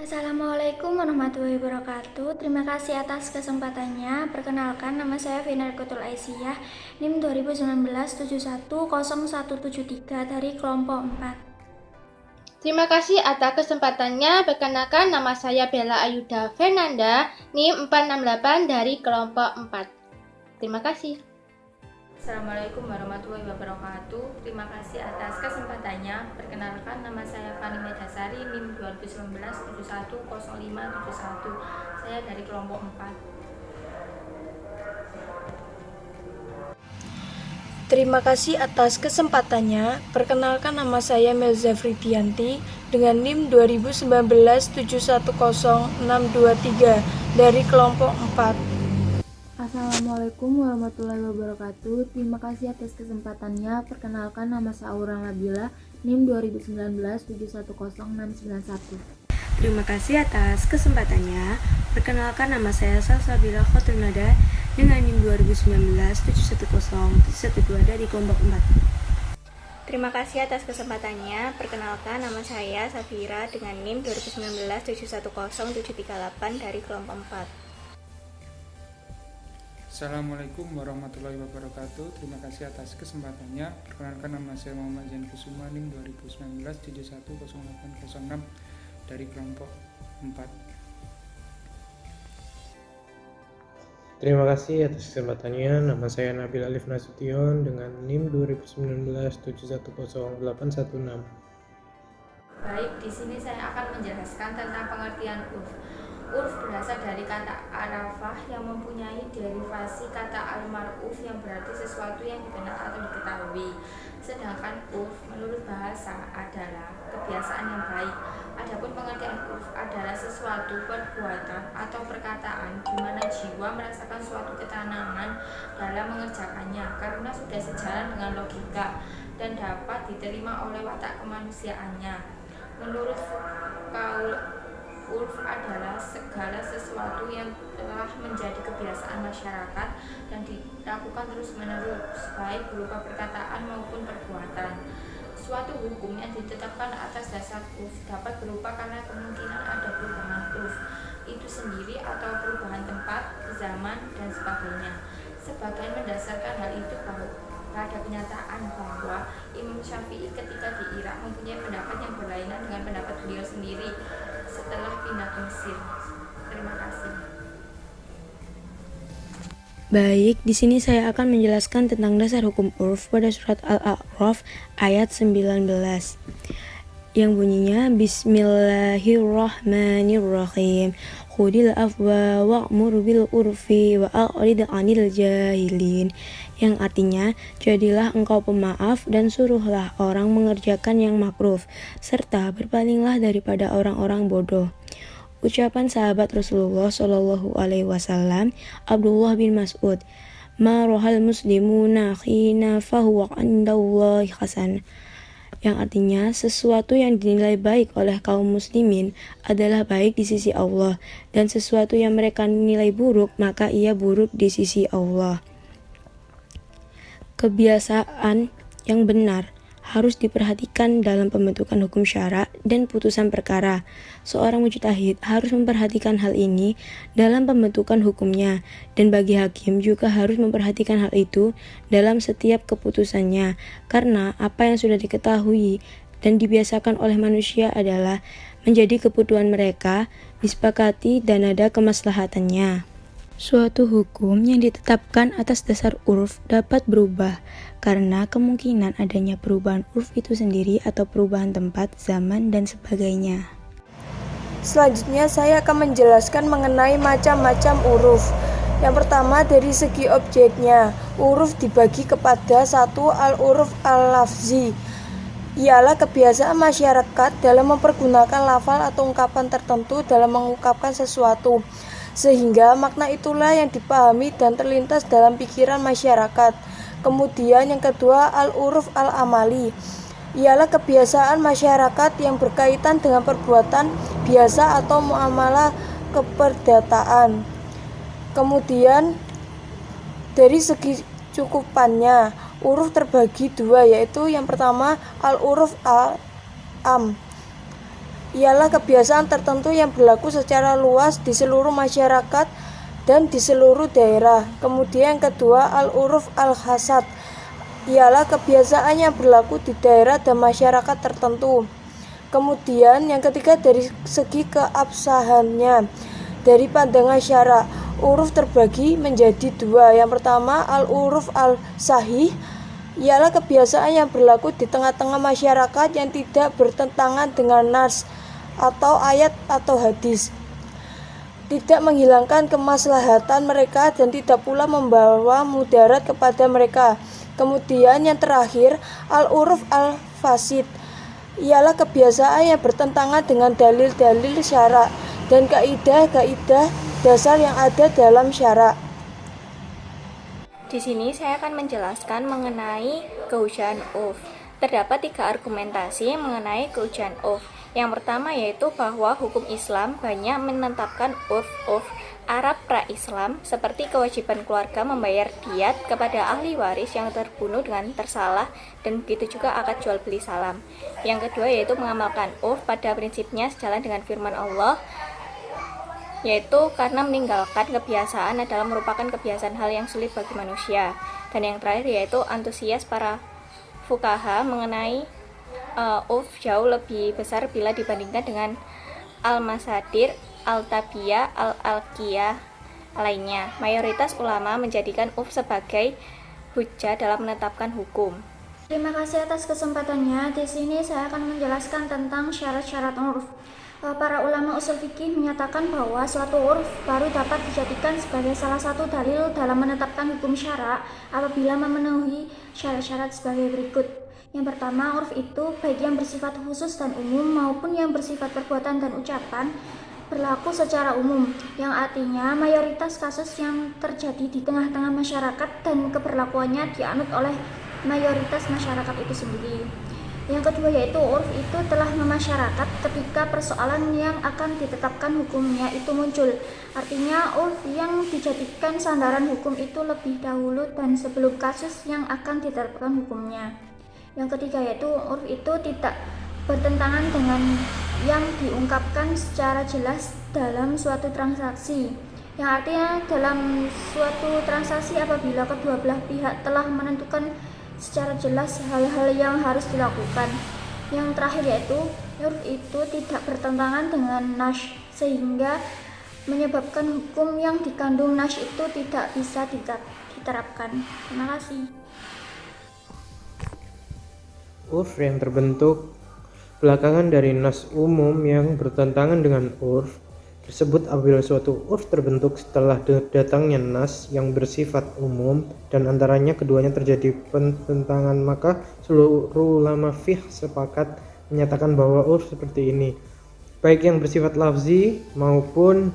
Assalamualaikum warahmatullahi wabarakatuh. Terima kasih atas kesempatannya. Perkenalkan, nama saya Vina Kotul Aisyah, NIM 2019 710173 dari kelompok 4. Terima kasih atas kesempatannya. Perkenalkan, nama saya Bella Ayuda Fernanda, NIM 468 dari kelompok 4. Terima kasih. Assalamualaikum warahmatullahi wabarakatuh. Terima kasih atas kesempatannya. Perkenalkan, nama saya Fani Medasari, NIM 2019 710571. Saya dari kelompok 4. Terima kasih atas kesempatannya. Perkenalkan, nama saya Melza Fridianti dengan NIM 2019 710623 dari kelompok 4. Assalamualaikum warahmatullahi wabarakatuh. Terima kasih atas kesempatannya. Perkenalkan, nama saya Aura Nabila, NIM 2019 710691. Terima kasih atas kesempatannya. Perkenalkan, nama saya Salsabila Khotunada dengan NIM 2019 710712 dari kelompok 4. Terima kasih atas kesempatannya. Perkenalkan, nama saya Safira dengan NIM 2019 710738 dari kelompok 4. Assalamualaikum warahmatullahi wabarakatuh. Terima kasih atas kesempatannya. Perkenalkan, nama saya Muhammad Zain Kusuma, NIM 2019 710806 dari kelompok 4. Terima kasih atas kesempatannya. Nama saya Nabil Alif Nasution dengan NIM 2019 710816. Baik, di sini saya akan menjelaskan tentang pengertian urf. Urf berasal dari kata arafah yang mempunyai derivasi kata al-mar'uf yang berarti sesuatu yang dikenal atau diketahui. Sedangkan urf menurut bahasa adalah kebiasaan yang baik. Adapun pengertian urf adalah sesuatu perbuatan atau perkataan di mana jiwa merasakan suatu ketenangan dalam mengerjakannya karena sudah sejalan dengan logika dan dapat diterima oleh watak kemanusiaannya. Menurut Fukaul, urf adalah segala sesuatu yang telah menjadi kebiasaan masyarakat dan dilakukan terus-menerus, baik berupa perkataan maupun perbuatan. Suatu hukum yang ditetapkan atas dasar urf dapat berupa karena kemungkinan ada perubahan urf itu sendiri atau perubahan tempat, zaman, dan sebagainya. Sebagian mendasarkan hal itu pada kenyataan bahwa Imam Syafi'i ketika di Irak mempunyai pendapat yang berlainan dengan pendapat beliau sendiri setelah pindah ke Mesir. Terima kasih. Baik, di sini saya akan menjelaskan tentang dasar hukum urf pada surat Al-A'raf ayat 19 yang bunyinya Bismillahirrahmanirrahim. Khudil afwa wa'mur bil urfi wa a'rid 'anil jahilin, yang artinya jadilah engkau pemaaf dan suruhlah orang mengerjakan yang makruh serta berpalinglah daripada orang-orang bodoh. Ucapan sahabat Rasulullah Shallallahu Alaihi Wasallam Abdullah bin Mas'ud, ma rohal muslimuna khina fahuwa indallahi hasan, yang artinya sesuatu yang dinilai baik oleh kaum muslimin adalah baik di sisi Allah, dan sesuatu yang mereka nilai buruk maka ia buruk di sisi Allah. Kebiasaan yang benar harus diperhatikan dalam pembentukan hukum syara dan putusan perkara. Seorang mujtahid harus memperhatikan hal ini dalam pembentukan hukumnya, dan bagi hakim juga harus memperhatikan hal itu dalam setiap keputusannya, karena apa yang sudah diketahui dan dibiasakan oleh manusia adalah menjadi kebutuhan mereka, disepakati dan ada kemaslahatannya. Suatu hukum yang ditetapkan atas dasar urf dapat berubah karena kemungkinan adanya perubahan urf itu sendiri atau perubahan tempat, zaman, dan sebagainya. Selanjutnya saya akan menjelaskan mengenai macam-macam uruf. Yang pertama, dari segi objeknya, uruf dibagi kepada satu, al-uruf al-lafzi, ialah kebiasaan masyarakat dalam mempergunakan lafal atau ungkapan tertentu dalam mengungkapkan sesuatu, sehingga makna itulah yang dipahami dan terlintas dalam pikiran masyarakat. Kemudian yang kedua, al-uruf al-amali, ialah kebiasaan masyarakat yang berkaitan dengan perbuatan biasa atau muamalah keperdataan. Kemudian dari segi cukupannya, uruf terbagi dua, yaitu yang pertama al-uruf al-am, ialah kebiasaan tertentu yang berlaku secara luas di seluruh masyarakat dan di seluruh daerah. Kemudian yang kedua, al-uruf al-hasad, ialah kebiasaan yang berlaku di daerah dan masyarakat tertentu. Kemudian yang ketiga, dari segi keabsahannya, dari pandangan syara, uruf terbagi menjadi dua. Yang pertama, al-uruf al-sahih, ialah kebiasaan yang berlaku di tengah-tengah masyarakat yang tidak bertentangan dengan nas atau ayat atau hadis, tidak menghilangkan kemaslahatan mereka dan tidak pula membawa mudarat kepada mereka. Kemudian yang terakhir, al-uruf al-fasid, ialah kebiasaan yang bertentangan dengan dalil-dalil syara dan kaidah-kaidah dasar yang ada dalam syara. Di sini saya akan menjelaskan mengenai keujian urf. Terdapat 3 argumentasi mengenai keujian urf. Yang pertama yaitu bahwa hukum Islam banyak menetapkan urf Arab pra-Islam seperti kewajiban keluarga membayar diat kepada ahli waris yang terbunuh dengan tersalah dan begitu juga akad jual beli salam. Yang kedua yaitu mengamalkan urf pada prinsipnya sejalan dengan firman Allah, yaitu karena meninggalkan kebiasaan adalah merupakan kebiasaan hal yang sulit bagi manusia. Dan yang terakhir yaitu antusias para fuqaha mengenai urf jauh lebih besar bila dibandingkan dengan al-masadir, al-tabiyah, al-alqiyah lainnya. Mayoritas ulama menjadikan urf sebagai hujjah dalam menetapkan hukum. Terima kasih atas kesempatannya. Di sini saya akan menjelaskan tentang syarat-syarat urf. Para ulama usul fikih menyatakan bahwa suatu urf baru dapat dijadikan sebagai salah satu dalil dalam menetapkan hukum syara apabila memenuhi syarat-syarat sebagai berikut. Yang pertama, urf itu baik yang bersifat khusus dan umum maupun yang bersifat perbuatan dan ucapan berlaku secara umum, yang artinya mayoritas kasus yang terjadi di tengah-tengah masyarakat dan keberlakuannya dianut oleh mayoritas masyarakat itu sendiri. Yang kedua yaitu urf itu telah memasyarakat ketika persoalan yang akan ditetapkan hukumnya itu muncul. Artinya urf yang dijadikan sandaran hukum itu lebih dahulu dan sebelum kasus yang akan ditetapkan hukumnya. Yang ketiga yaitu urf itu tidak bertentangan dengan yang diungkapkan secara jelas dalam suatu transaksi. Yang artinya dalam suatu transaksi apabila kedua belah pihak telah menentukan secara jelas hal-hal yang harus dilakukan. Yang terakhir yaitu urf itu tidak bertentangan dengan nas sehingga menyebabkan hukum yang dikandung nas itu tidak bisa diterapkan. Terima kasih. Urf yang terbentuk belakangan dari nas umum yang bertentangan dengan urf tersebut apabila suatu urf terbentuk setelah datangnya nas yang bersifat umum dan antaranya keduanya terjadi pertentangan, maka seluruh ulama fiqh sepakat menyatakan bahwa urf seperti ini, baik yang bersifat lafzi maupun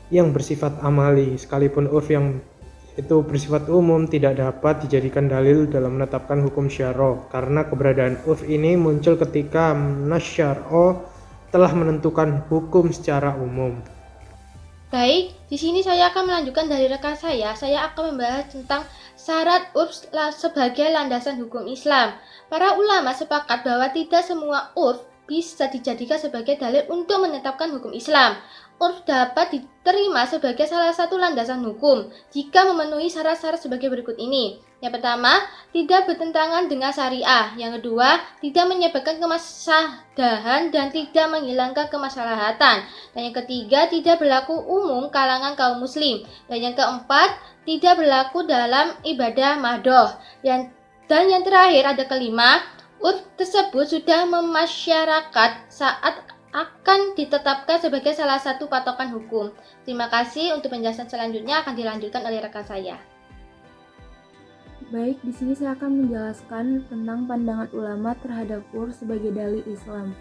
yang bersifat amali, sekalipun urf yang itu bersifat umum tidak dapat dijadikan dalil dalam menetapkan hukum syara karena keberadaan urf ini muncul ketika nas syara telah menentukan hukum secara umum. Baik, di sini saya akan melanjutkan dari rekan saya. Saya akan membahas tentang syarat urf sebagai landasan hukum Islam. Para ulama sepakat bahwa tidak semua urf bisa dijadikan sebagai dalil untuk menetapkan hukum Islam. Urf dapat diterima sebagai salah satu landasan hukum jika memenuhi syarat-syarat sebagai berikut ini. Yang pertama, tidak bertentangan dengan syariah. Yang kedua, tidak menyebabkan kemasadahan dan tidak menghilangkan kemaslahatan. Dan yang ketiga, tidak berlaku umum kalangan kaum muslim. Dan yang keempat, tidak berlaku dalam ibadah madhoh. Dan yang terakhir ada kelima, urf tersebut sudah memasyarakat saat akan ditetapkan sebagai salah satu patokan hukum. Terima kasih. Untuk penjelasan selanjutnya akan dilanjutkan oleh rekan saya. Baik, di sini saya akan menjelaskan tentang pandangan ulama terhadap urf sebagai dalil Islam.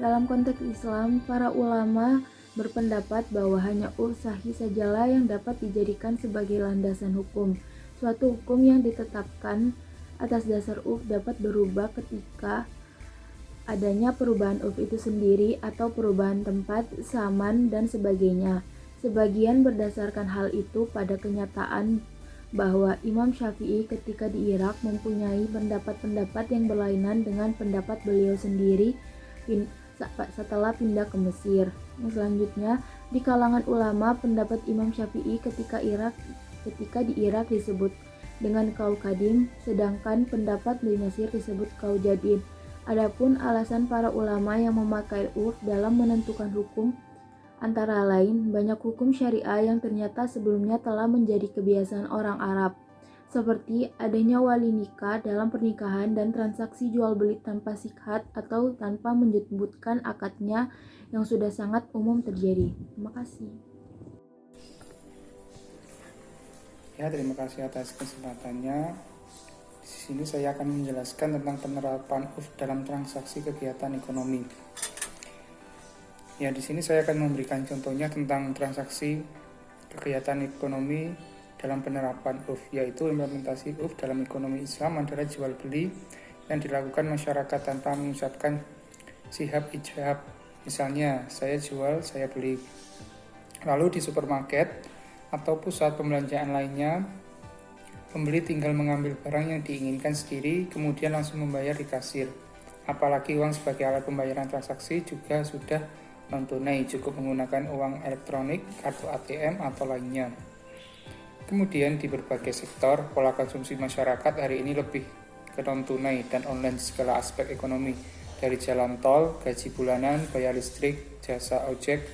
Dalam konteks Islam, para ulama berpendapat bahwa hanya urf sahih sajalah yang dapat dijadikan sebagai landasan hukum. Suatu hukum yang ditetapkan atas dasar urf dapat berubah ketika adanya perubahan urf itu sendiri atau perubahan tempat, zaman, dan sebagainya. Sebagian berdasarkan hal itu pada kenyataan bahwa Imam Syafi'i ketika di Irak mempunyai pendapat-pendapat yang berlainan dengan pendapat beliau sendiri, setelah pindah ke Mesir. Yang selanjutnya, di kalangan ulama, pendapat Imam Syafi'i ketika di Irak disebut dengan qaul qadim, sedangkan pendapat di Mesir disebut qaul jadid. Adapun alasan para ulama yang memakai urf dalam menentukan hukum antara lain banyak hukum syariah yang ternyata sebelumnya telah menjadi kebiasaan orang Arab, seperti adanya wali nikah dalam pernikahan dan transaksi jual beli tanpa sikat atau tanpa menyebutkan akadnya yang sudah sangat umum terjadi. Terima kasih. Ya, terima kasih atas kesempatannya. Di sini saya akan menjelaskan tentang penerapan urf dalam transaksi kegiatan ekonomi. Ya, di sini saya akan memberikan contohnya tentang transaksi kegiatan ekonomi dalam penerapan urf, yaitu implementasi urf dalam ekonomi Islam adalah jual beli yang dilakukan masyarakat tanpa mengucapkan sihab ijab. Misalnya, saya jual, saya beli. Lalu di supermarket atau pusat pembelanjaan lainnya, pembeli tinggal mengambil barang yang diinginkan sendiri, kemudian langsung membayar di kasir. Apalagi uang sebagai alat pembayaran transaksi juga sudah non-tunai, cukup menggunakan uang elektronik, kartu ATM, atau lainnya. Kemudian di berbagai sektor, pola konsumsi masyarakat hari ini lebih ke non-tunai dan online segala aspek ekonomi, dari jalan tol, gaji bulanan, bayar listrik, jasa ojek,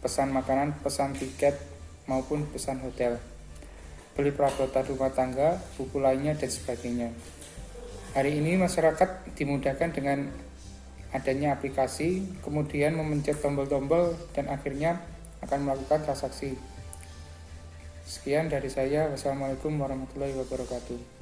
pesan makanan, pesan tiket, maupun pesan hotel, beli perabotan rumah tangga, buku lainnya, dan sebagainya. Hari ini masyarakat dimudahkan dengan adanya aplikasi, kemudian memencet tombol-tombol, dan akhirnya akan melakukan transaksi. Sekian dari saya. Wassalamualaikum warahmatullahi wabarakatuh.